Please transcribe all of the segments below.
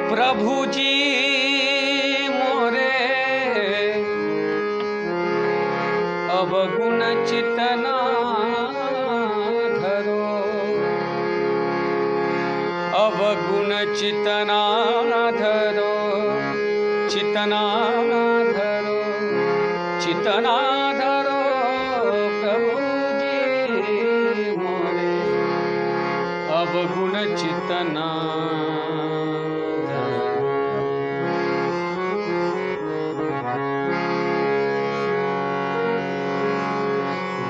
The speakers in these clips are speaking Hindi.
प्रभु जी मोरे अवगुण चितना धरो, अवगुण चितना धरो, चितना धरो, चितना धरो। प्रभु जी मोरे अवगुण चितना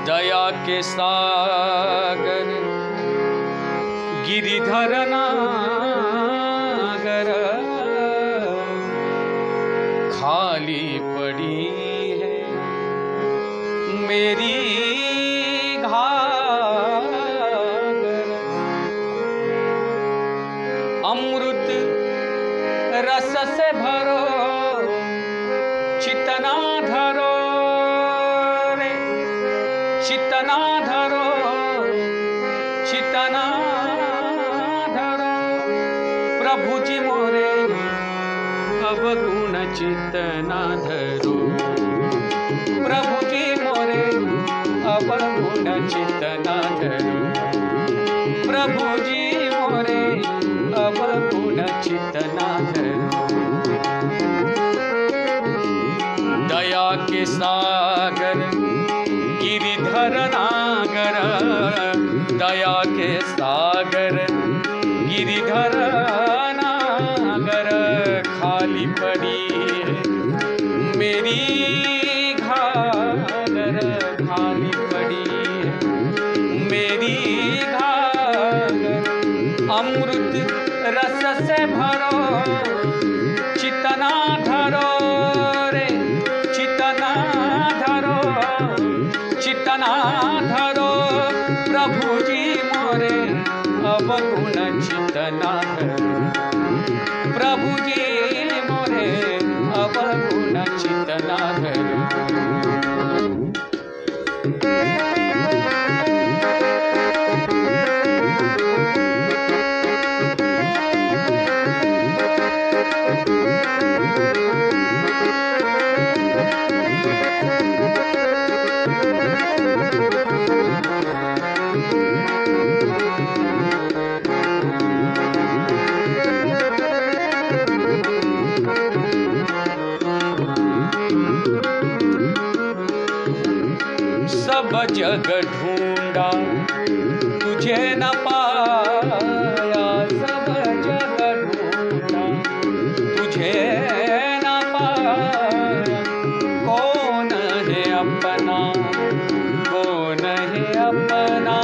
दया के सागर गिरिधर नागर खाली पड़ी है मेरी घागर। अमृत रस से भरो चितना धरो, चितना धरो, चितना धरो। प्रभु जी मोरे अवगुण चितना धरो, प्रभु जी मोरे अवगुण चितना धरो, प्रभु जी मोरे अवगुण चितना धरो। दया के सागर गिरिधर नागर, दया के सागर गिरिधर नागर खाली पड़ी मेरी घागर, खाली पड़ी मेरी घागर। अमृत रस से भरो चितना धरो रे, चितना धरो, चितना धरो। प्रभु जी मोरे अवगुण चितना धरो, प्रभु जी मोरे अवगुण चितना धरो। सब जग ढूंढा तुझे न पाया, सब जग ढूंढा तुझे न पाया। कौन है अपना, कौन है अपना,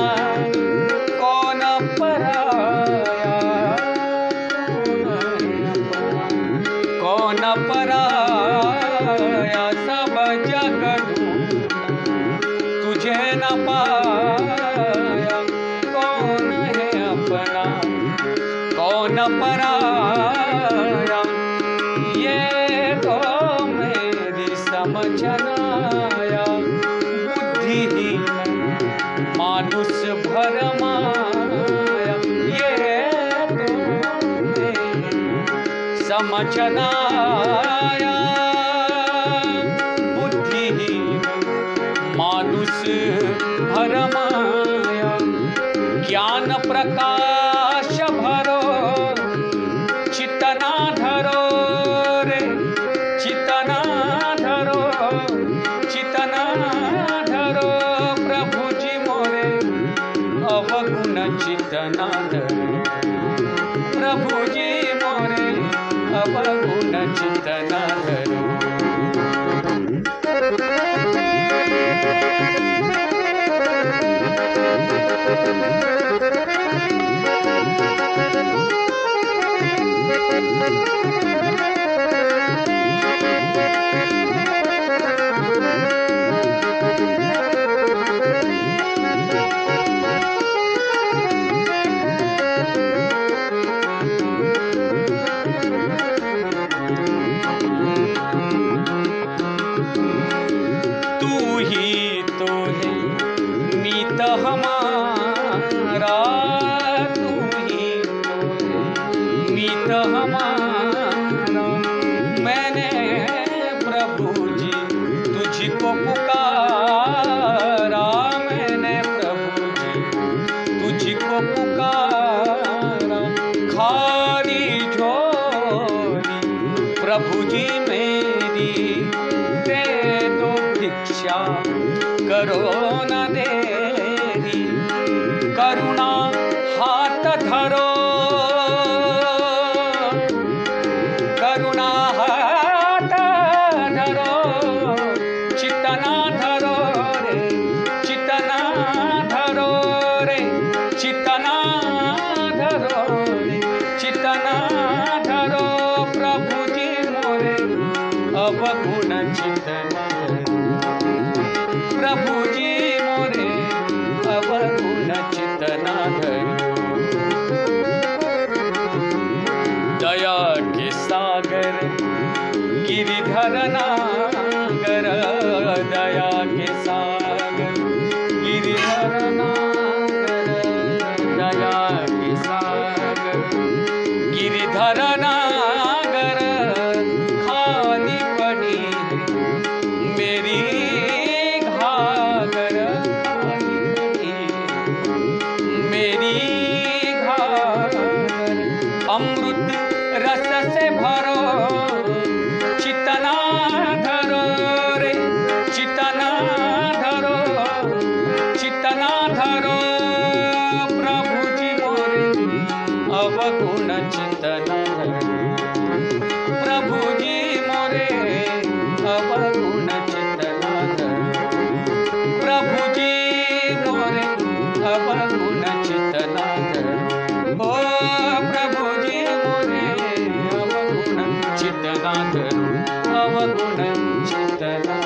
कौन पराया, कौन पराया। सब जग तुझे न पाया, कौन है अपना, कौन पराया। ये तो मेरी समझ न आया, बुद्धिहीन मानुष भरमाया। ये तो मेरी समझ न आया, मानुष भरमाया। ज्ञान प्रकाश भरो चितना धरो रे, चितना धरो, चितना धरो। प्रभु जी मोरे अवगुण चितना धरो, प्रभु जी मोरे अवगुण चितना धरो। हमारा तू ही तो मीत हमारा। मैंने प्रभु जी तुझको पुकारा, मैंने प्रभु जी तुझको पुकारा। खाली झोली प्रभु जी मेरी दे दो भिक्षा, करो न देरी। करुणा हाथ धरो, करुणा हाथ धरो, चितना धरो रे, चितना धरो रे, चितना धरो रे, चितना धरो। प्रभु जी मोरे अवगुण चितना, प्रभु जी मोरे अवगुण चितना धरो। दया के सागर गिरिधर नागर, दया के सागर गिरिधर नागर, दया के सागर गिरिधर नागर। खाली पड़ी मेरी घागर, खाली पड़ी मेरी घागर। अमृत रस से भरो, चितना धरो रे, चितना धरो, चितना धरो। प्रभु जी मोरे अवगुण चितना धरो, प्रभु जी मोरे अवगुण चितना धरो। प्रभु जी मोरे अवगुण चितना धरो। ओ प्रभु जी मोरे अवगुण चितना धरो, अवगुण चितना।